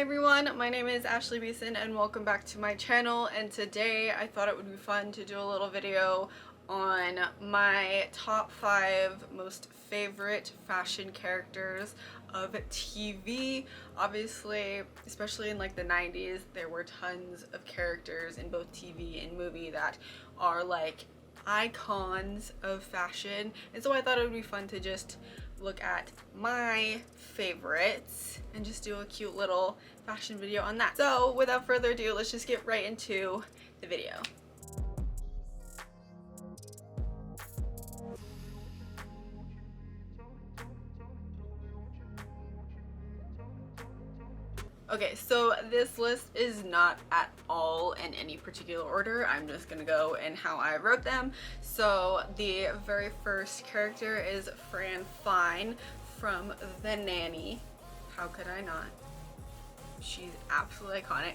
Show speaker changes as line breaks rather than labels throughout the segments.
everyone, my name is Ashley Beeson and welcome back to my channel, and today I thought it would be fun to do a little video on my top 5 most favorite fashion characters of TV. Obviously, especially in like the 90s, there were tons of characters in both TV and movie that are like icons of fashion, and so I thought it would be fun to just look at my favorites and just do a cute little fashion video on that. So without further ado, let's just get right into the video. Okay, so this list is not at all in any particular order. I'm just gonna go in how I wrote them. So the very first character is Fran from the Nanny. How could I not? She's absolutely iconic.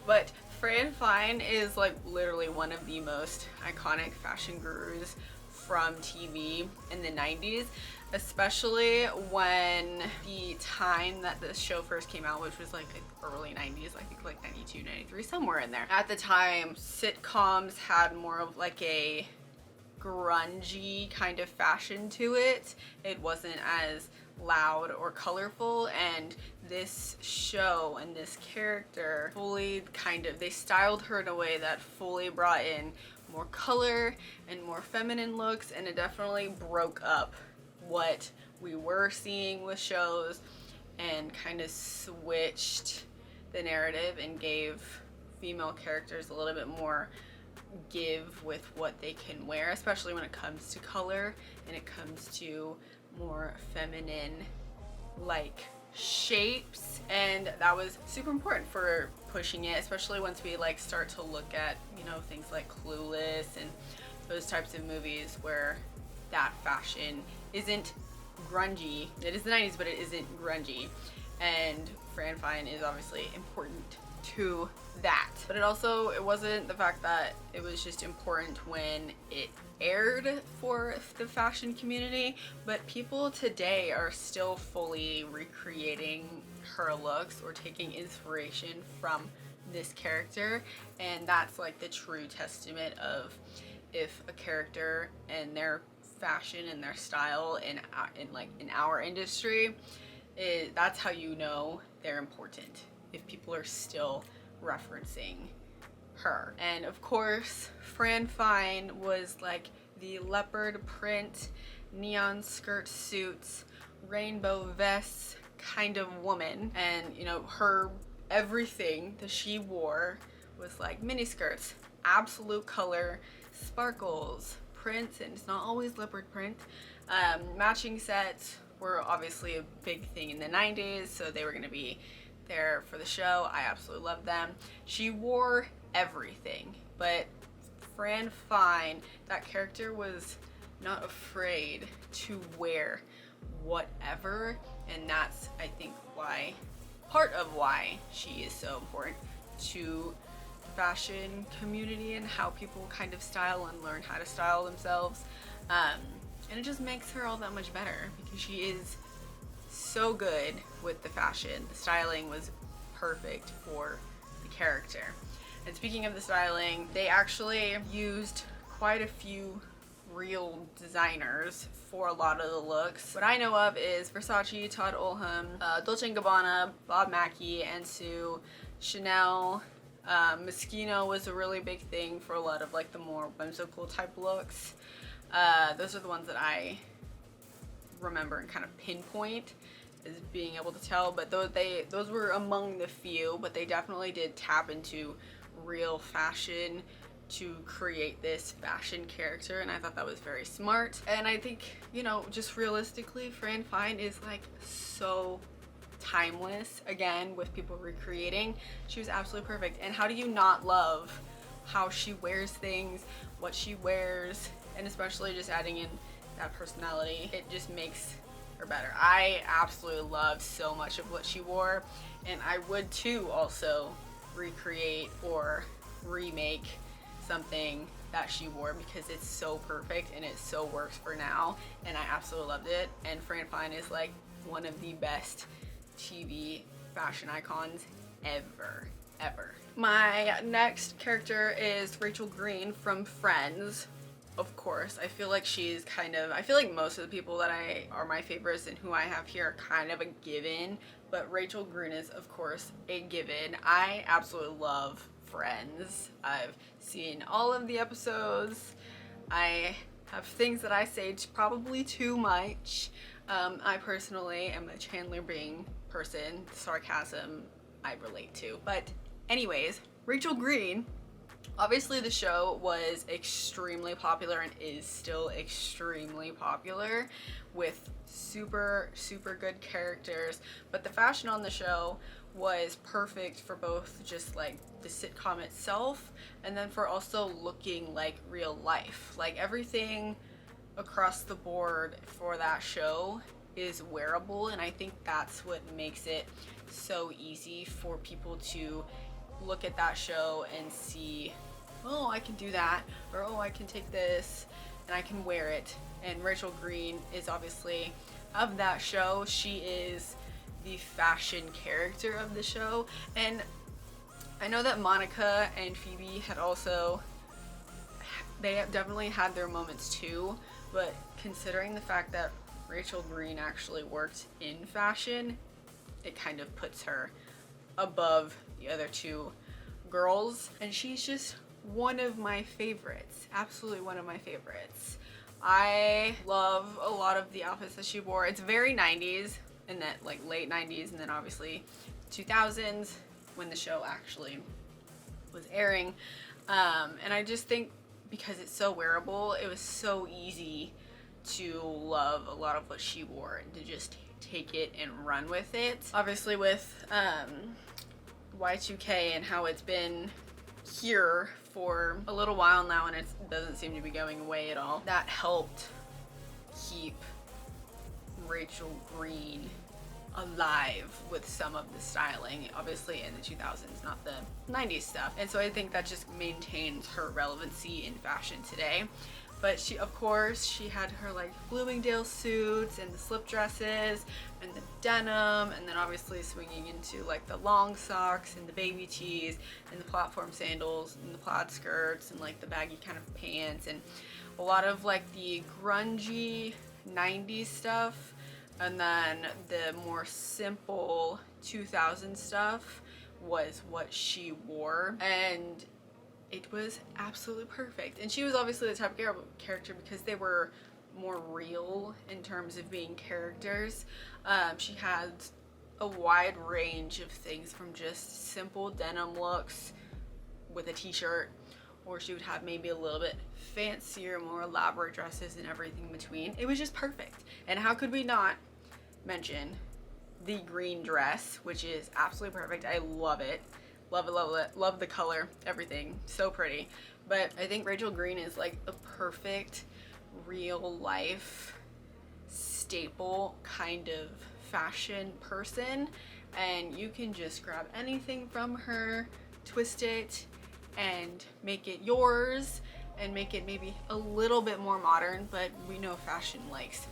But Fran is like literally one of the most iconic fashion gurus from TV in the 90s, especially when the time that this show first came out, which was like early 90s, I think like 92, 93, somewhere in there. At the time, sitcoms had more of like a grungy kind of fashion to it. It wasn't as loud or colorful, and this show and this character fully they styled her in a way that fully brought in more color and more feminine looks, and it definitely broke up what we were seeing with shows and kind of switched the narrative and gave female characters a little bit more give with what they can wear, especially when it comes to color and it comes to more feminine like shapes. And that was super important for pushing it, especially once we like start to look at, you know, things like Clueless and those types of movies where that fashion isn't grungy. It is the 90s, but it isn't grungy, and Fran is obviously important to that. But it wasn't the fact that it was just important when it aired for the fashion community, but people today are still fully recreating her looks or taking inspiration from this character, and that's like the true testament of if a character and their fashion and their style in our industry, that's how you know they're important, if people are still referencing her. And of course, Fran was like the leopard print, neon skirt suits, rainbow vests kind of woman, and you know, her everything that she wore was like mini skirts, absolute color, sparkles, prints, and it's not always leopard print. Matching sets were obviously a big thing in the 90s, so they were going to be there for the show. I absolutely loved them. She wore everything, but Fran, that character was not afraid to wear whatever, and that's, I think, part of why she is so important to fashion community and how people kind of style and learn how to style themselves. And it just makes her all that much better because she is so good with the fashion. The styling was perfect for the character. And speaking of the styling, they actually used quite a few real designers for a lot of the looks. What I know of is Versace, Todd Oldham, Dolce & Gabbana, Bob Mackie, and Sue, Chanel. Moschino was a really big thing for a lot of like the more whimsical type looks. Those are the ones that I remember and kind of pinpoint as being able to tell, but those were among the few, but they definitely did tap into real fashion to create this fashion character, and I thought that was very smart. And I think, you know, just realistically, Fran is like so timeless. Again, with people recreating, she was absolutely perfect. And how do you not love how she wears things, what she wears, and especially just adding in that personality? It just makes her better. I absolutely loved so much of what she wore, and I would too also recreate or remake something that she wore because it's so perfect and it so works for now, and I absolutely loved it. And Fran is like one of the best TV fashion icons ever, ever. My next character is Rachel Green from Friends. Of course, I feel like she's I feel like most of the people that are my favorites and who I have here are kind of a given, but Rachel Green is, of course, a given. I absolutely love Friends. I've seen all of the episodes. I have things that I say probably too much. I personally am a Chandler Bing person. Sarcasm I relate to. But anyways, Rachel Green, obviously the show was extremely popular and is still extremely popular with super, super good characters. But the fashion on the show was perfect for both just like the sitcom itself and then for also looking like real life. Like everything across the board for that show is wearable, and I think that's what makes it so easy for people to look at that show and see, oh, I can do that, or oh, I can take this and I can wear it. And Rachel Green is obviously of that show. She is the fashion character of the show, and I know that Monica and Phoebe had also, they have definitely had their moments too, but considering the fact that Rachel Green actually worked in fashion, it kind of puts her above the other two girls, and she's just one of my favorites, absolutely one of my favorites. I love a lot of the outfits that she wore. It's very 90s, and that like late 90s, and then obviously 2000s when the show actually was airing. And I just think because it's so wearable, it was so easy to love a lot of what she wore and to just take it and run with it. Obviously with Y2K and how it's been here for a little while now and it doesn't seem to be going away at all, that helped keep Rachel Green alive with some of the styling, obviously in the 2000s, not the 90s stuff. And so I think that just maintains her relevancy in fashion today. But she, of course, she had her like Bloomingdale suits and the slip dresses and the denim, and then obviously swinging into like the long socks and the baby tees and the platform sandals and the plaid skirts and like the baggy kind of pants and a lot of like the grungy 90s stuff, and then the more simple 2000 stuff was what she wore, and it was absolutely perfect. And she was obviously the type of character because they were more real in terms of being characters. She had a wide range of things from just simple denim looks with a t-shirt, or she would have maybe a little bit fancier, more elaborate dresses and everything in between. It was just perfect. And how could we not mention the green dress, which is absolutely perfect. I love it. Love it, love it, love the color, everything, so pretty. But I think Rachel Green is like a perfect real life staple kind of fashion person, and you can just grab anything from her, twist it, and make it yours, and make it maybe a little bit more modern, but we know fashion likes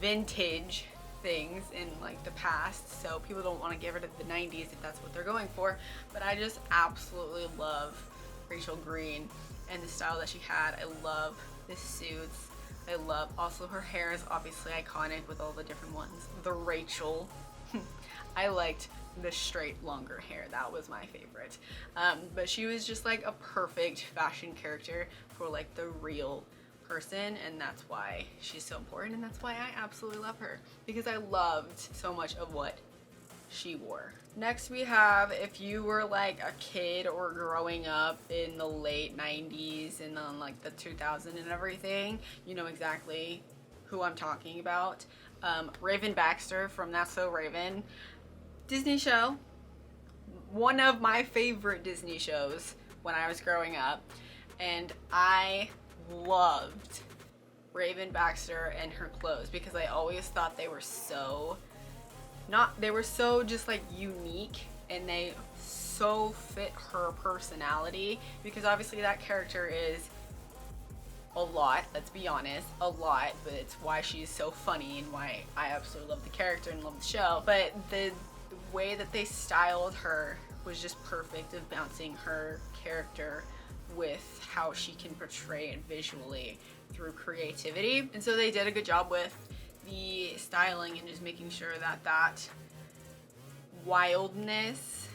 vintage things in like the past, so people don't want to get rid of the 90s if that's what they're going for. But I just absolutely love Rachel Green and the style that she had. I love the suits. I love also her hair is obviously iconic with all the different ones. The Rachel. I liked the straight longer hair. That was my favorite. But she was just like a perfect fashion character for like the real person, and that's why she's so important, and that's why I absolutely love her, because I loved so much of what she wore. Next we have, if you were like a kid or growing up in the late 90s and then like the 2000s and everything, you know exactly who I'm talking about. Raven Baxter from That's So Raven. Disney show. One of my favorite Disney shows when I was growing up, and I loved Raven Baxter and her clothes because I always thought they were so just like unique, and they so fit her personality, because obviously that character is a lot, let's be honest, a lot, but it's why she's so funny and why I absolutely love the character and love the show. But the way that they styled her was just perfect of bouncing her character with how she can portray it visually through creativity. And so they did a good job with the styling and just making sure that that wildness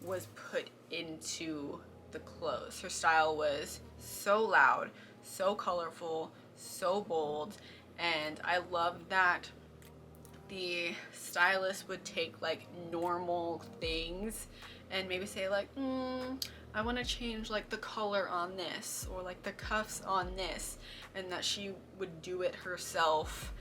was put into the clothes. Her style was so loud, so colorful, so bold, and I love that the stylist would take like normal things and maybe say like, I want to change like the color on this or like the cuffs on this, and that she would do it herself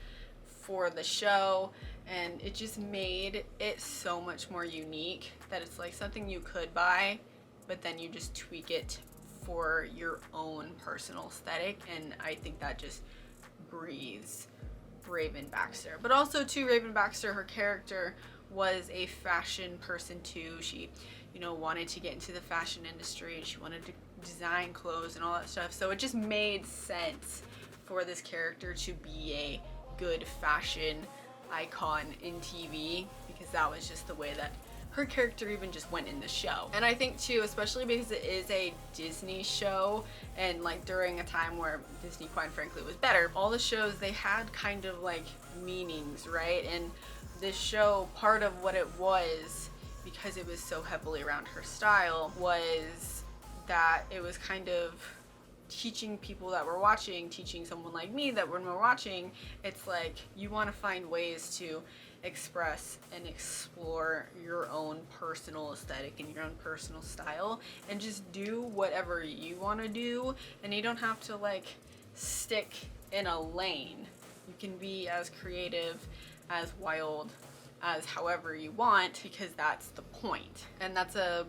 for the show. And it just made it so much more unique that it's like something you could buy, but then you just tweak it for your own personal aesthetic. And I think that just breathes Raven Baxter. But also too, Raven Baxter, her character was a fashion person too. She, you know, wanted to get into the fashion industry. She wanted to design clothes and all that stuff. So it just made sense for this character to be a good fashion icon in TV, because that was just the way that her character even just went in the show. And I think too, especially because it is a Disney show, and like during a time where Disney quite frankly was better, all the shows, they had kind of like meanings, right? And this show, part of what it was, because it was so heavily around her style, was that it was kind of teaching people that were watching, teaching someone like me that when we're watching, it's like you want to find ways to express and explore your own personal aesthetic and your own personal style, and just do whatever you want to do, and you don't have to like stick in a lane. You can be as creative, as wild, as however you want, because that's the point. And that's a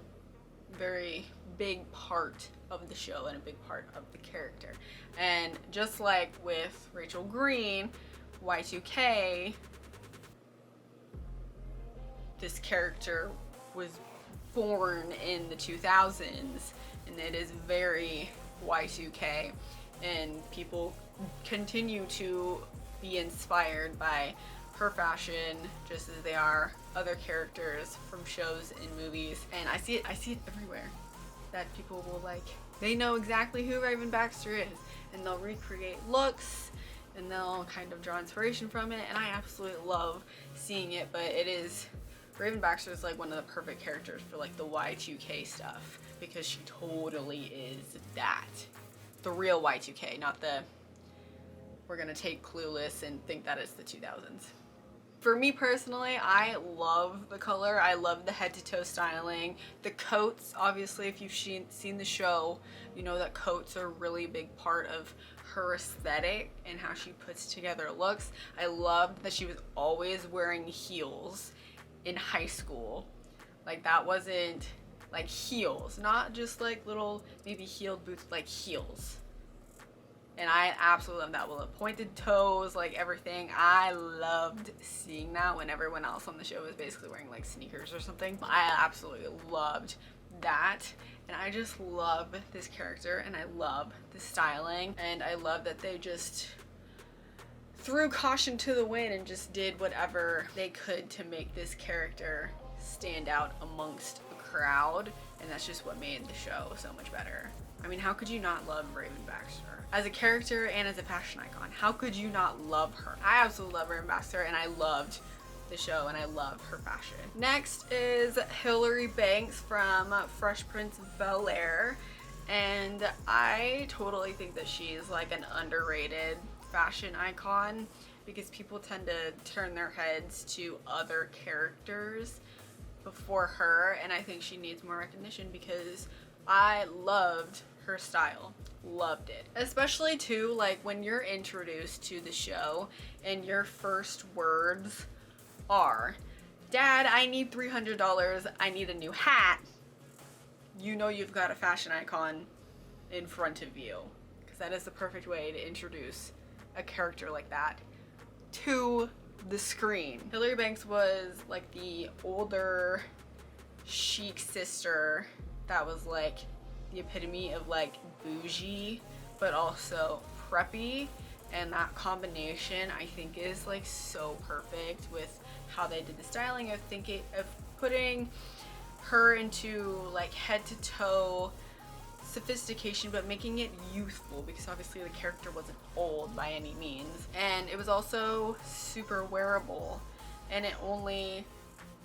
very big part of the show and a big part of the character. And just like with Rachel Green, Y2K, this character was born in the 2000s, and it is very Y2K, and people continue to be inspired by her fashion just as they are other characters from shows and movies. And I see it everywhere, that people will like, they know exactly who Raven Baxter is, and they'll recreate looks and they'll kind of draw inspiration from it, and I absolutely love seeing it. But it is, Raven Baxter is like one of the perfect characters for like the Y2K stuff, because she totally is that. The real Y2K, not the, we're gonna take Clueless and think that it's the 2000s. For me personally, I love the color. I love the head to toe styling. The coats, obviously, if you've seen the show, you know that coats are a really big part of her aesthetic and how she puts together looks. I loved that she was always wearing heels in high school. Like, that wasn't like heels, not just like little maybe heeled boots, like heels. And I absolutely love that with the pointed toes, like everything. I loved seeing that when everyone else on the show was basically wearing like sneakers or something. I absolutely loved that. And I just love this character, and I love the styling, and I love that they just threw caution to the wind and just did whatever they could to make this character stand out amongst a crowd. And that's just what made the show so much better. I mean, how could you not love Raven Baxter? As a character and as a fashion icon, how could you not love her? I absolutely love Raven Baxter, and I loved the show, and I love her fashion. Next is Hilary Banks from Fresh Prince of Bel-Air, and I totally think that she's like an underrated fashion icon, because people tend to turn their heads to other characters before her, and I think she needs more recognition because I loved her style. Loved it. Especially too, like when you're introduced to the show and your first words are, "Dad, I need $300, I need a new hat," you know you've got a fashion icon in front of you, because that is the perfect way to introduce a character like that to the screen. Hilary Banks was like the older chic sister that was like the epitome of like bougie but also preppy, and that combination I think is like so perfect with how they did the styling, of putting her into like head to toe sophistication, but making it youthful, because obviously the character wasn't old by any means. And it was also super wearable, and it only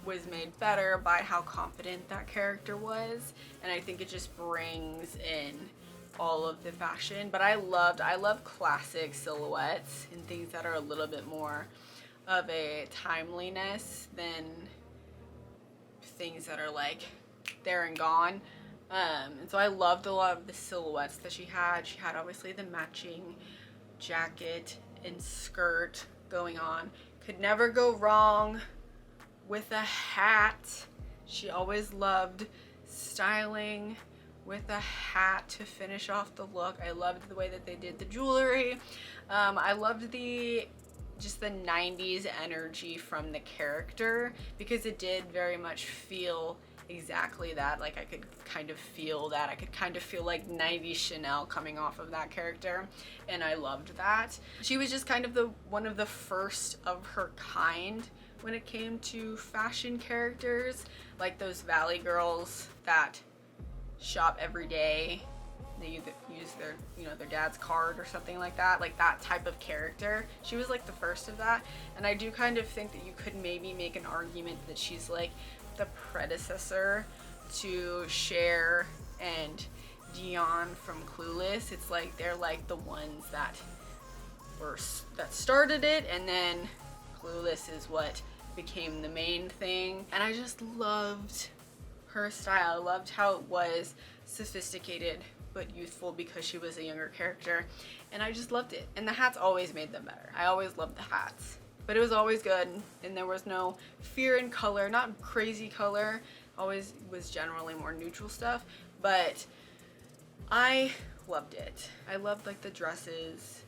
was made better by how confident that character was. And I think it just brings in all of the fashion. But I love classic silhouettes and things that are a little bit more of a timeliness than things that are like there and gone. And so I loved a lot of the silhouettes that she had. She had obviously the matching jacket and skirt going on. Could never go wrong with a hat. She always loved styling with a hat to finish off the look. I loved the way that they did the jewelry. I loved just the 90s energy from the character, because it did very much feel exactly that. Like I could kind of feel that. I could kind of feel like 90s Chanel coming off of that character, and I loved that. She was just kind of one of the first of her kind when it came to fashion characters, like those Valley girls that shop every day. They use their, their dad's card or something like that type of character. She was like the first of that, and I do kind of think that you could maybe make an argument that she's like the predecessor to Cher and Dion from Clueless. It's like they're like the ones that started it, and then Clueless is what became the main thing. And I just loved her style. I loved how it was sophisticated but youthful, because she was a younger character, and I just loved it. And the hats always made them better. I always loved the hats, but it was always good, and there was no fear in color, not crazy color. Always was generally more neutral stuff, but I loved it. I loved like the dresses,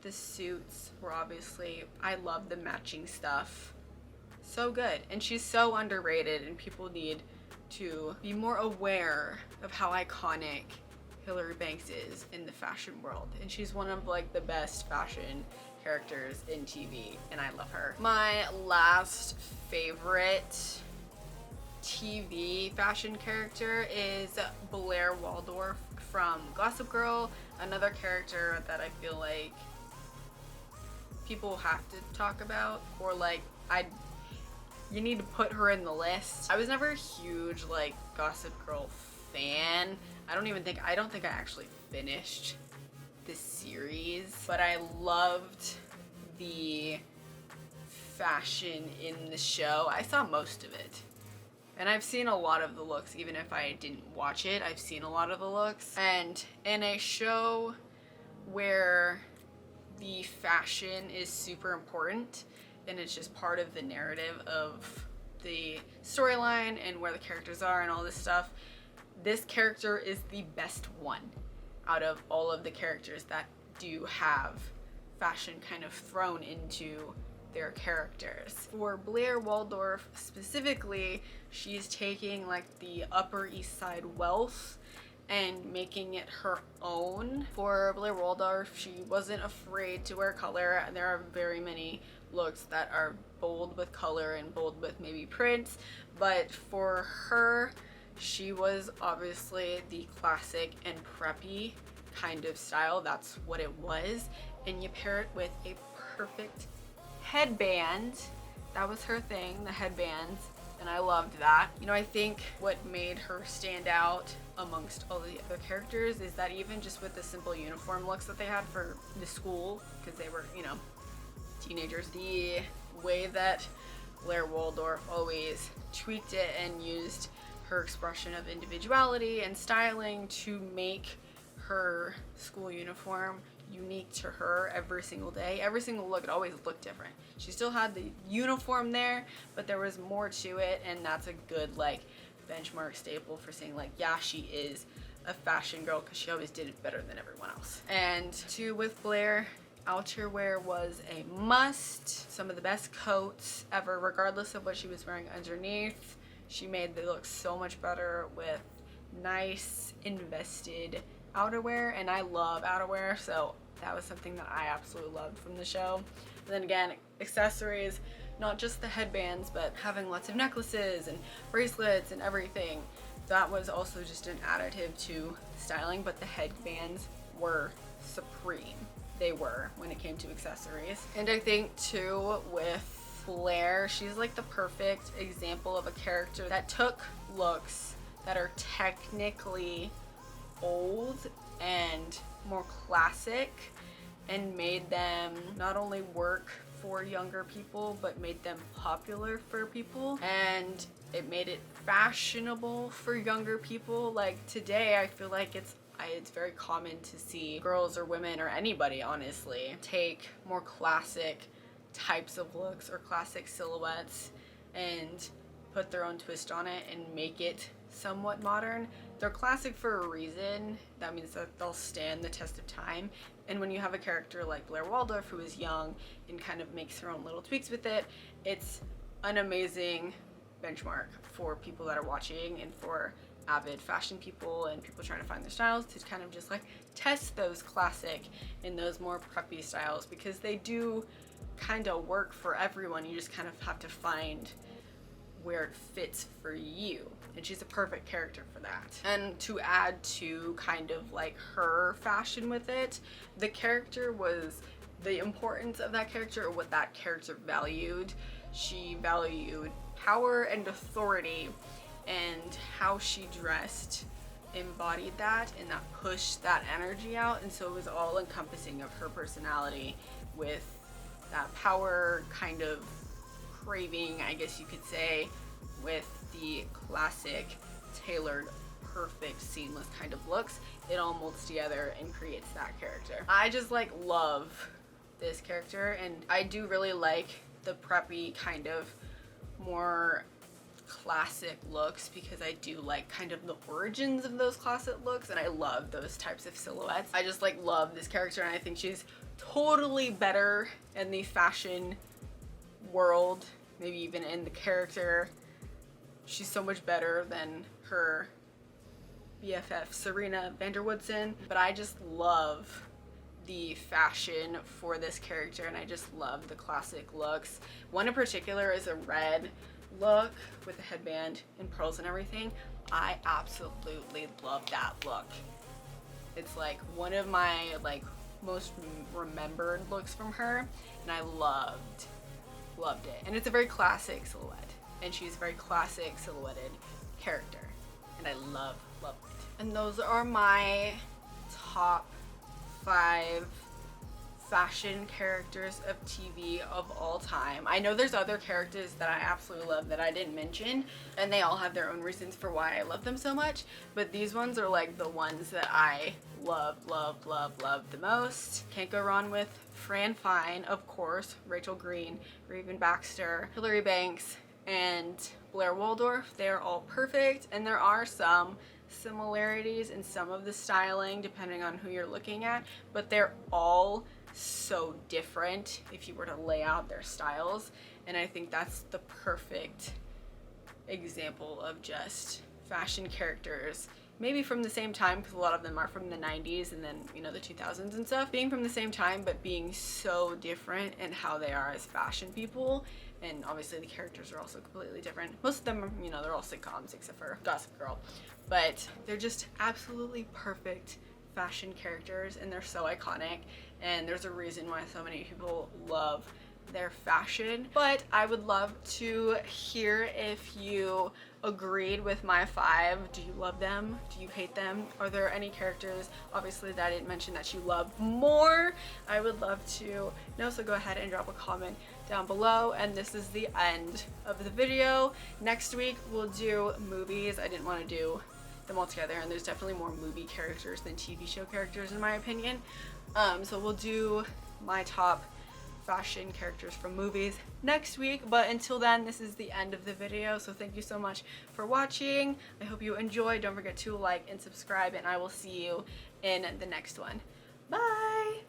the suits were obviously, I love the matching stuff. So good. And she's so underrated, and people need to be more aware of how iconic Hilary Banks is in the fashion world. And she's one of like the best fashion characters in TV, and I love her. My last favorite TV fashion character is Blair Waldorf from Gossip Girl, another character that I feel like people have to talk about, or like you need to put her in the list. I was never a huge like Gossip Girl fan. I don't think I actually finished this series, but I loved the fashion in the show. I saw most of it, and I've seen a lot of the looks. Even if I didn't watch it, I've seen a lot of the looks. And in a show where the fashion is super important, and it's just part of the narrative of the storyline and where the characters are and all this stuff, this character is the best one out of all of the characters that do have fashion kind of thrown into their characters. For Blair Waldorf specifically, she's taking like the Upper East Side wealth and making it her own. For Blair Waldorf, she wasn't afraid to wear color, and there are very many looks that are bold with color and bold with maybe prints, but for her, she was obviously the classic and preppy kind of style. That's what it was. And you pair it with a perfect headband. That was her thing, the headbands, and I loved that. I think what made her stand out amongst all the other characters is that even just with the simple uniform looks that they had for the school, because they were, teenagers, the way that Blair Waldorf always tweaked it and used her expression of individuality and styling to make her school uniform unique to her every single day. Every single look, it always looked different. She still had the uniform there, but there was more to it, and that's a good like benchmark staple for saying like, yeah, she is a fashion girl, because she always did it better than everyone else. And with Blair, outerwear was a must. Some of the best coats ever, regardless of what she was wearing underneath. She made the look so much better with nice invested outerwear, and I love outerwear, so that was something that I absolutely loved from the show. And then again, accessories, not just the headbands, but having lots of necklaces and bracelets and everything. That was also just an additive to styling, but the headbands were supreme. They were when it came to accessories. And I think too with Blair, she's like the perfect example of a character that took looks that are technically old and more classic and made them not only work for younger people but made them popular for people, and it made it fashionable for younger people. Like today I feel like it's very common to see girls or women or anybody honestly take more classic types of looks or classic silhouettes and put their own twist on it and make it somewhat modern. They're classic for a reason. That means that they'll stand the test of time. And when you have a character like Blair Waldorf who is young and kind of makes her own little tweaks with it, it's an amazing benchmark for people that are watching and for avid fashion people and people trying to find their styles to kind of just like test those classic and those more preppy styles, because they do kind of work for everyone. You just kind of have to find where it fits for you, and she's a perfect character for that. And to add to kind of like her fashion with it, the character was the importance of that character, or what that character valued. She valued power and authority, and how she dressed embodied that, and that pushed that energy out. And so it was all encompassing of her personality with that power kind of craving, I guess you could say, with the classic tailored perfect seamless kind of looks. It all molds together and creates that character. I just like love this character, and I do really like the preppy kind of more classic looks, because I do like kind of the origins of those classic looks, and I love those types of silhouettes. I just like love this character, and I think she's totally better in the fashion world, maybe even in the character. She's so much better than her BFF Serena Vanderwoodson. But I just love the fashion for this character, and I just love the classic looks. One in particular is a red look with a headband and pearls and everything. I absolutely love that look. It's like one of my like most remembered looks from her, and I loved it. And it's a very classic silhouette, and she's a very classic silhouetted character, and I love it. And those are my top 5 fashion characters of TV of all time. I know there's other characters that I absolutely love that I didn't mention, and they all have their own reasons for why I love them so much, but these ones are like the ones that I love the most. Can't go wrong with Fran Fine, of course, Rachel Green, Raven Baxter, Hilary Banks, and Blair Waldorf. They're all perfect, and there are some similarities in some of the styling depending on who you're looking at, but they're all so different if you were to lay out their styles. And I think that's the perfect example of just fashion characters, maybe from the same time, because a lot of them are from the 90s and then, you know, the 2000s and stuff, being from the same time but being so different in how they are as fashion people. And obviously the characters are also completely different. Most of them are, you know, they're all sitcoms except for Gossip Girl, but they're just absolutely perfect fashion characters, and they're so iconic, and there's a reason why so many people love their fashion. But I would love to hear if you agreed with my 5. Do you love them? Do you hate them? Are there any characters, obviously, that I didn't mention that you love more? I would love to know, so go ahead and drop a comment down below. And this is the end of the video. Next week we'll do movies. I didn't want to do them all together, and there's definitely more movie characters than TV show characters in my opinion. So we'll do my top fashion characters from movies next week, but until then, this is the end of the video. So thank you so much for watching. I hope you enjoyed. Don't forget to like and subscribe, and I will see you in the next one. Bye.